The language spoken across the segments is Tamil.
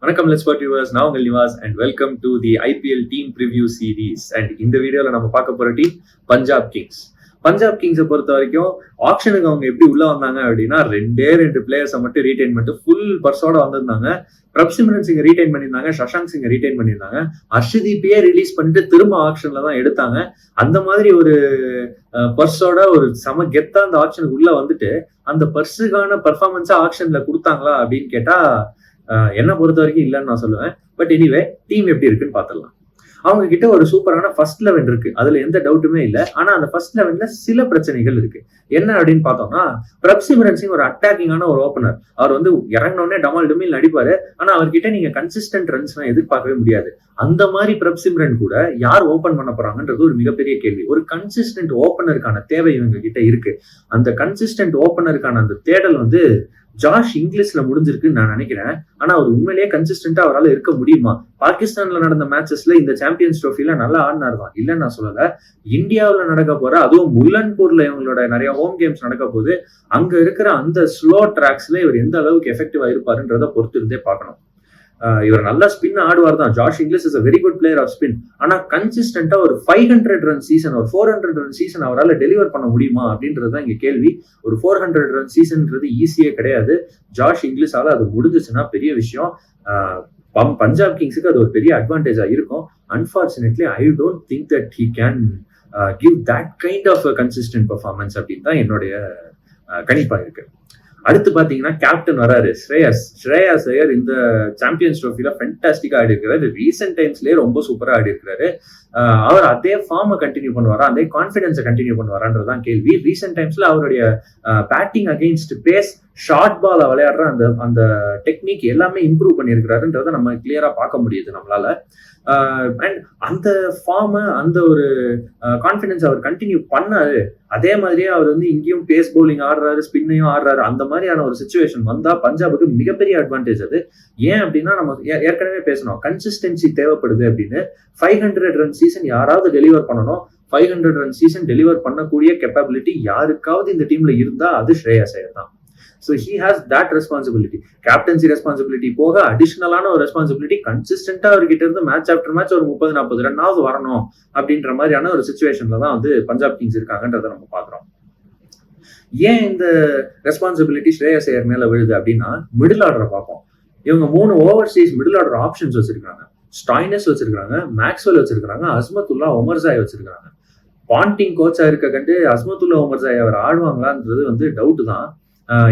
வணக்கம் லெட்ஸ் ஸ்போர்ட் வியூவர்ஸ், நான் உங்கள் Nivas and welcome to the IPL team preview series. And இந்த வீடியோல நம்ம பார்க்க போற டீம் பஞ்சாப் கிங்ஸ். பஞ்சாப் கிங்ஸை பொறுத்த வரைக்கும் ஆக்ஷனுக்கு அவங்க எப்படி உள்ள வந்தாங்க அப்படின்னா, ரெண்டு பிளேயர்ஸை மட்டும் ரீடைன் பண்ணிட்டு ஃபுல் பர்ஸோட வந்திருந்தாங்க. பிரப்சிம்ரன் சிங்கை ரீடைன் பண்ணியிருந்தாங்க, சஷாங்க் சிங்கை ரீடைன் பண்ணியிருந்தாங்க. ஹர்ஷதீப்பையே ரிலீஸ் பண்ணிட்டு திரும்ப ஆக்ஷன்ல தான் எடுத்தாங்க. அந்த மாதிரி ஒரு பர்ஸோட ஒரு செம கெத்தா அந்த ஆக்ஷனுக்கு உள்ள வந்துட்டு அந்த பர்ஸுக்கான பர்ஃபார்மன்ஸா ஆக்ஷன்ல கொடுத்தாங்களா அப்படின்னு கேட்டா என்ன பொறுத்த வரைக்கும் இல்லைன்னு நான் சொல்லுவேன். பட் எனிவே, டீம் எப்படி இருக்குன்னு பாத்திரலாம். அவங்க கிட்ட ஒரு சூப்பரான ஃபர்ஸ்ட் 11 இருக்கு, அதுல எந்த டவுட்டுமே இல்லை. ஆனா அந்த ஃபர்ஸ்ட் 11ல சில பிரச்சனைகள் இருக்கு. என்ன அப்படின்னு பார்த்தோம்னா, பிரப்சிம்ரன் சிங் ஒரு அட்டாக்கிங்கான ஒரு ஓப்பனர். அவர் வந்து இறங்கினோடனே டமால் டுமில் அடிப்பாரு. ஆனா அவர்கிட்ட நீங்க கன்சிஸ்டன்ட் ரன்ஸ் எதிர்பார்க்கவே முடியாது. அந்த மாதிரி பிரப்சிம்ரன் கூட யார் ஓபன் பண்ண போறாங்கன்றது ஒரு மிகப்பெரிய கேள்வி. ஒரு கன்சிஸ்டன்ட் ஓப்பனருக்கான தேவை இவங்க கிட்ட இருக்கு. அந்த கன்சிஸ்டன்ட் ஓப்பனருக்கான அந்த தேடல் வந்து ஜாஷ் இங்கிலீஷ்ல முடிஞ்சிருக்குன்னு நான் நினைக்கிறேன். ஆனா அவர் உண்மையிலேயே கன்சிஸ்டன்டா அவரால் இருக்க முடியுமா? பாகிஸ்தான்ல நடந்த மேட்சஸ்ல இந்த சாம்பியன்ஸ் ட்ரோஃபில நல்லா ஆடினார் தான், இல்லைன்னு நான் சொல்லல. இந்தியாவில நடக்க போற, அதுவும் முல்லன்பூர்ல இவங்களோட நிறைய ஹோம் கேம்ஸ் நடக்க போது, அங்க இருக்கிற அந்த ஸ்லோ டிராக்ஸ்ல இவர் எந்த அளவுக்கு எஃபெக்டிவா இருப்பாருன்றத பொறுத்து இருந்தே பார்க்கணும். இவர் நல்லா ஸ்பின் ஆடுவார் தான். Josh Inglis is a very good player of spin. ஆனா கன்சிஸ்டன்டா ஒரு 500 ரன் சீசன், ஒரு 400 ரன் சீசன் அவரால் டெலிவர் பண்ண முடியுமா அப்படின்றது தான் இங்க கேள்வி. ஒரு 400 ரன் சீசன்ன்றது ஈஸியே கிடையாது. ஜாஷ் இங்கிலீஷால அது முடிஞ்சிச்சுன்னா பெரிய விஷயம். பஞ்சாப் கிங்ஸுக்கு அது ஒரு பெரிய அட்வான்டேஜா இருக்கும். Unfortunately I don't think that he can give that kind of consistent performance அப்படின்னு தான் என்னுடைய கணிப்பா இருக்கு. அடுத்து பாத்தீங்கன்னா கேப்டன் வராரு, ஸ்ரேயாஸ் ஐயர். இந்த சாம்பியன்ஸ் ட்ரோஃபில ஃபென்டாஸ்டிக்கா ஆடி இருக்கிறாரு. ரீசெண்ட் டைம்ஸ்லயே ரொம்ப சூப்பரா ஆடி இருக்கிறாரு. அவர் அதே ஃபார்மை கண்டினியூ பண்ணுவாரா, அதே கான்பிடன்ஸை கண்டினியூ பண்ணுவாரான்றதான் கேள்வி. ரீசெண்ட் டைம்ஸ்ல அவருடைய batting against pace, short ball விளையாடுற அந்த டெக்னிக் எல்லாமே இம்ப்ரூவ் பண்ணியிருக்கிறாருன்றதை நம்ம கிளியரா பார்க்க முடியுது நம்மளால. அண்ட் அந்த ஃபார்மை, அந்த ஒரு கான்பிடன்ஸ் அவர் கண்டினியூ பண்ணாரு. அதே மாதிரியே அவர் வந்து இங்கேயும் பேஸ் பவுலிங் ஆடுறாரு, ஸ்பின்னையும் ஆடுறாரு. அந்த மாதிரியான ஒரு சிச்சுவேஷன் வந்தா பஞ்சாபுக்கு மிகப்பெரிய அட்வான்டேஜ் அது. ஏன் அப்படின்னா, நம்ம ஏற்கனவே பேசணும், கன்சிஸ்டன்சி தேவைப்படுது அப்படின்னு. 500 ரன் சீசன் யாராவது டெலிவர் பண்ணணும். 500 ரன் சீசன் டெலிவர் பண்ணக்கூடிய கேப்பபிலிட்டி யாருக்காவது இந்த டீம்ல இருந்தா அது ஸ்ரேயாஸ் ஐயர் தான். So he has that responsibility. Captaincy responsibility போக அடிஷனலான ஒரு ரெஸ்பான்சிபிலிட்டி கன்சிஸ்டன்டா அவர்கிட்ட இருந்து மேட்ச் ஆஃப்டர் மேட்ச் ஒரு 30-40 ரன்னாவது வரணும் அப்படின்ற மாதிரியான ஒரு சிச்சுவேஷன்ல தான் வந்து பஞ்சாப் கிங்ஸ் இருக்காங்கன்றதை நம்ம பாக்குறோம். ஏன் இந்த ரெஸ்பான்சிபிலிட்டி ஸ்ரேயாஸ் ஐயர் மேல விழுது அப்படின்னா, மிடில் ஆர்டரை பார்ப்போம். இவங்க 3 ஓவர்சீஸ் மிடில் ஆர்டர் ஆப்ஷன்ஸ் வச்சிருக்காங்க. ஸ்டாய்னஸ் வச்சிருக்காங்க, மேக்ஸ்வெல் வச்சிருக்காங்க, அஸ்மத்துல்லா ஒமர்சாய் வச்சிருக்காங்க. பாண்டிங் கோச்சா இருக்க கண்டு அஸ்மத்துல்லா ஒமர்சாய் அவர் ஆடுவாங்களான்றது வந்து டவுட் தான்.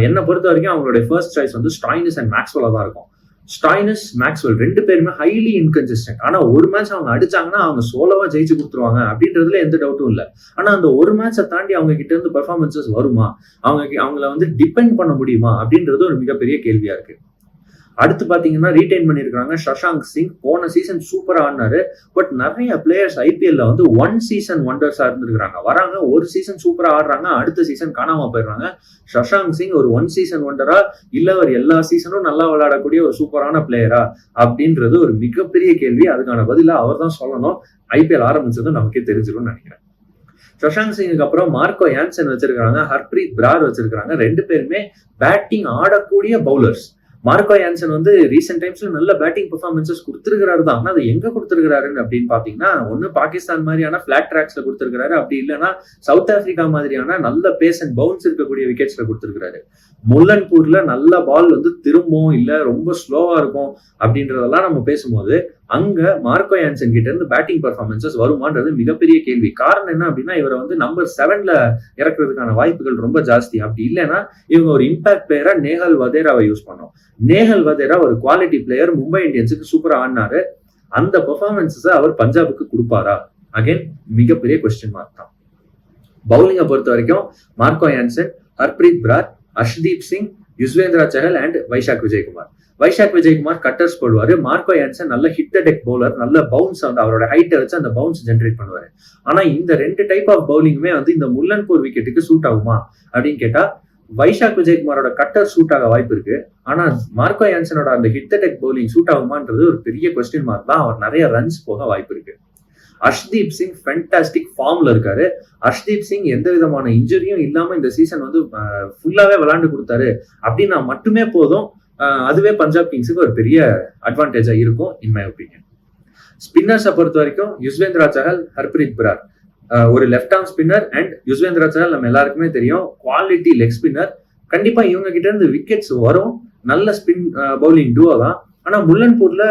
என்னை பொறுத்த வரைக்கும் அவங்களுடைய ஃபர்ஸ்ட் சாய்ஸ் வந்து ஸ்டாய்னஸ் அண்ட் மேக்ஸ்வெல்லா தான் இருக்கும். ஸ்டாய்னஸ், மேக்ஸ்வெல் ரெண்டு பேருமே ஹைலி இன்கன்சிஸ்டன்ட். ஆனா ஒரு மேட்ச் அவங்க அடிச்சாங்கன்னா அவங்க சோலோவா ஜெயிச்சு கொடுத்துருவாங்க அப்படின்றதுல எந்த டவுட்டும் இல்லை. ஆனா அந்த ஒரு மேட்சை தாண்டி அவங்க கிட்ட இருந்து பெர்ஃபார்மன்சஸ் வருமா, அவங்கள வந்து டிபெண்ட் பண்ண முடியுமா அப்படின்றது ஒரு மிகப்பெரிய கேள்வியா இருக்கு. அடுத்து பாத்தீங்கன்னா ரீடைன் பண்ணிருக்காங்க சஷாங்க் சிங். போன சீசன் சூப்பரா ஆடினாரு. பட் நிறைய பிளேயர்ஸ் ஐபிஎல்ல வந்து 1 சீசன் ஒண்டர்ஸா இருந்திருக்காங்க. வராங்க, ஒரு சீசன் சூப்பரா ஆடுறாங்க, அடுத்த சீசன் காணாம போயிடுறாங்க. சஷாங்க் சிங் ஒரு 1 சீசன் ஒண்டரா, இல்ல அவர் எல்லா சீசனும் நல்லா விளையாடக்கூடிய ஒரு சூப்பரான பிளேயரா அப்படின்றது ஒரு மிகப்பெரிய கேள்வி. அதுக்கான பதிலா அவர் தான் சொல்லணும். ஐபிஎல் ஆரம்பிச்சதும் நமக்கே தெரிஞ்சிரும்னு நினைக்கிறேன். சஷாங்க் சிங்குக்கு அப்புறம் மார்க்கோ யான்சன் வச்சிருக்காங்க, ஹர்ப்ரீத் பிரார் வச்சிருக்காங்க. ரெண்டு பேருமே பேட்டிங் ஆடக்கூடிய பவுலர்ஸ். மார்க்கோ யான்சன் வந்து ரீசெண்ட் டைம்ஸ்ல நல்ல பேட்டிங் பெர்ஃபார்மன்சஸ் கொடுத்திருக்கிறாரு தான். ஆனா அது எங்க கொடுத்திருக்கிறாருன்னு அப்படின்னு பாத்தீங்கன்னா, ஒண்ணு பாகிஸ்தான் மாதிரியான பிளாட் ட்ராக்ஸ்ல கொடுத்திருக்கிறாரு, அப்படி இல்லைன்னா சவுத் ஆப்பிரிக்கா மாதிரியான நல்ல பேஸ் அண்ட் பவுன்ஸ் இருக்கக்கூடிய விக்கெட்ஸ்ல கொடுத்திருக்கிறாரு. முல்லன்பூர்ல நல்ல பால் வந்து திரும்பவும் இல்ல, ரொம்ப ஸ்லோவா இருக்கும் அப்படின்றதெல்லாம் நம்ம பேசும்போது, அங்க மார்க்கோ யான்சன் கிட்ட இருந்து பேட்டிங் பெர்ஃபார்மன்சஸ் வருமானது மிகப்பெரிய கேள்வி. காரணம் என்ன அப்படின்னா, இவரை வந்து நம்பர் 7ல இறக்குறதுக்கான வாய்ப்புகள் ரொம்ப ஜாஸ்தி. அப்படி இல்லைன்னா இவங்க ஒரு இம்பாக்ட் பிளேயரா நேஹல் வதேராவை யூஸ் பண்ணோம். நேஹல் வதேரா ஒரு குவாலிட்டி பிளேயர், மும்பை இந்தியன்ஸுக்கு சூப்பரா ஆடினாரு. அந்த பெர்ஃபார்மன்ஸஸ் அவர் பஞ்சாபுக்கு கொடுப்பாரா? அகைன் மிகப்பெரிய கொஸ்டின் மார்க் தான். பவுலிங்கை பொறுத்த வரைக்கும் Marco Jansen, Harpreet Brar, Harshdeep Singh, Yuzvendra Chahal and Vyshak Vijaykumar. Vyshak Vijaykumar cutters போடுவாரு. மார்க்கோ யான்சன் நல்ல ஹிட் டெக் பவுலர், நல்ல பவுன்ஸ், வந்து அவரோட ஹைட்டை வச்சு அந்த பவுன்ஸ் ஜென்ரேட் பண்ணுவாரு. ஆனா இந்த 2 டைப் ஆஃப் பவுலிங்குமே வந்து இந்த முல்லன்பூர் விக்கெட்டுக்கு சூட் ஆகுமா அப்படின்னு கேட்டா, வைஷாக் விஜயகுமாரோட கட்டர் சூட் ஆக வாய்ப்பு இருக்கு. ஆனா மார்க்கோ யான்சனோட அந்த ஹிட் டெக் பவுலிங் சூட் ஆகுமான்றது ஒரு பெரிய கொஸ்டின் மார்க் தான். அவர் நிறைய ரன்ஸ் போக வாய்ப்பு இருக்கு. ஹர்ஷ்தீப் சிங் ஃபென்டாஸ்டிக் ஃபார்ம்ல இருக்காரு. ஹர்ஷ்தீப் சிங் எந்த விதமான இன்ஜுரியும் இல்லாம இந்த சீசன் வந்து ஃபுல்லாவே விளையாண்டு கொடுத்தாரு அப்படின்னா மட்டுமே போதும். அதுவே பஞ்சாப் கிங்ஸுக்கு ஒரு பெரிய அட்வான்டேஜா இருக்கும் இன் மை ஒப்பீனியன். ஸ்பின்னர்ஸை பொறுத்த வரைக்கும் யுஸ்வேந்திரா சஹல், ஹர்ப்ரீத் பிரார், ஒரு left arm spinner. And Yuzvendra Chahal நம்ம எல்லாருக்குமே தெரியும், குவாலிட்டி லெக் ஸ்பின்னர். கண்டிப்பா இவங்க கிட்ட இருந்து விக்கெட்ஸ் வரும், நல்ல ஸ்பின் பவுலிங் டூவோ தான். ஆனா முல்லன்பூர்ல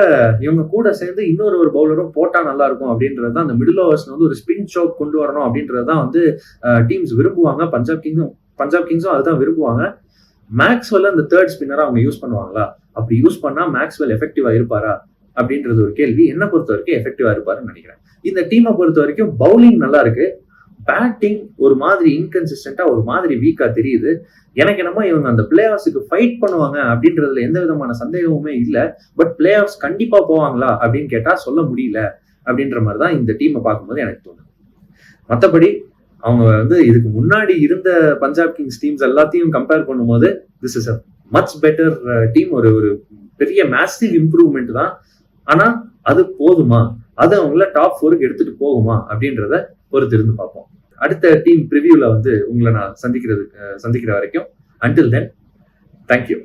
இவங்க கூட சேர்ந்து இன்னொரு பவுலரும் போட்டா நல்லா இருக்கும் அப்படின்றது தான், அந்த மிடில் ஓவர்ஸ்ல வந்து ஒரு ஸ்பின் ஷோக் கொண்டு வரணும் அப்படின்றது தான் வந்து டீம்ஸ் விரும்புவாங்க. பஞ்சாப் கிங்ஸும் அதுதான் விரும்புவாங்க. மேக்ஸ்வெல் அந்த தேர்ட் ஸ்பின்னரா அவங்க யூஸ் பண்ணுவாங்களா? அப்படி யூஸ் பண்ணா மேக்ஸ்வெல் எஃபெக்டிவா இருப்பாரா அப்படின்றது ஒரு கேள்வி. என்ன பொறுத்த வரைக்கும் எஃபெக்டிவா இருப்பாருன்னு நினைக்கிறேன். இந்த டீமை பொறுத்த வரைக்கும் பவுலிங் நல்லா இருக்கு, பேட்டிங் ஒரு மாதிரி இன்கன்சிஸ்டன்டா ஒரு மாதிரி வீக்கா தெரியுது. எனக்கு என்னமோ இவங்க அந்த பிளே ஆஃப்ஸுக்கு ஃபைட் பண்ணுவாங்க அப்படின்றதுல எந்த விதமான சந்தேகமுமே இல்லை. பட் பிளே ஆஃப்ஸ் கண்டிப்பா போவாங்களா அப்படின்னு கேட்டா சொல்ல முடியல அப்படின்ற மாதிரி தான் இந்த டீமை பார்க்கும்போது எனக்கு தோணுது. மற்றபடி அவங்க வந்து இதுக்கு முன்னாடி இருந்த பஞ்சாப் கிங்ஸ் டீம்ஸ் எல்லாத்தையும் கம்பேர் பண்ணும்போது this is a much better team. ஒரு பெரிய மேசிவ் இம்ப்ரூவ்மெண்ட் தான். ஆனா அது போதுமா? அது அவங்கள டாப் 4க்கு எடுத்துட்டு போகுமா அப்படின்றத பொறுத்து இருந்து பார்ப்போம். அடுத்த டீம் ப்ரிவியூல வந்து உங்களை நான் சந்திக்கிற வரைக்கும், until then, thank you.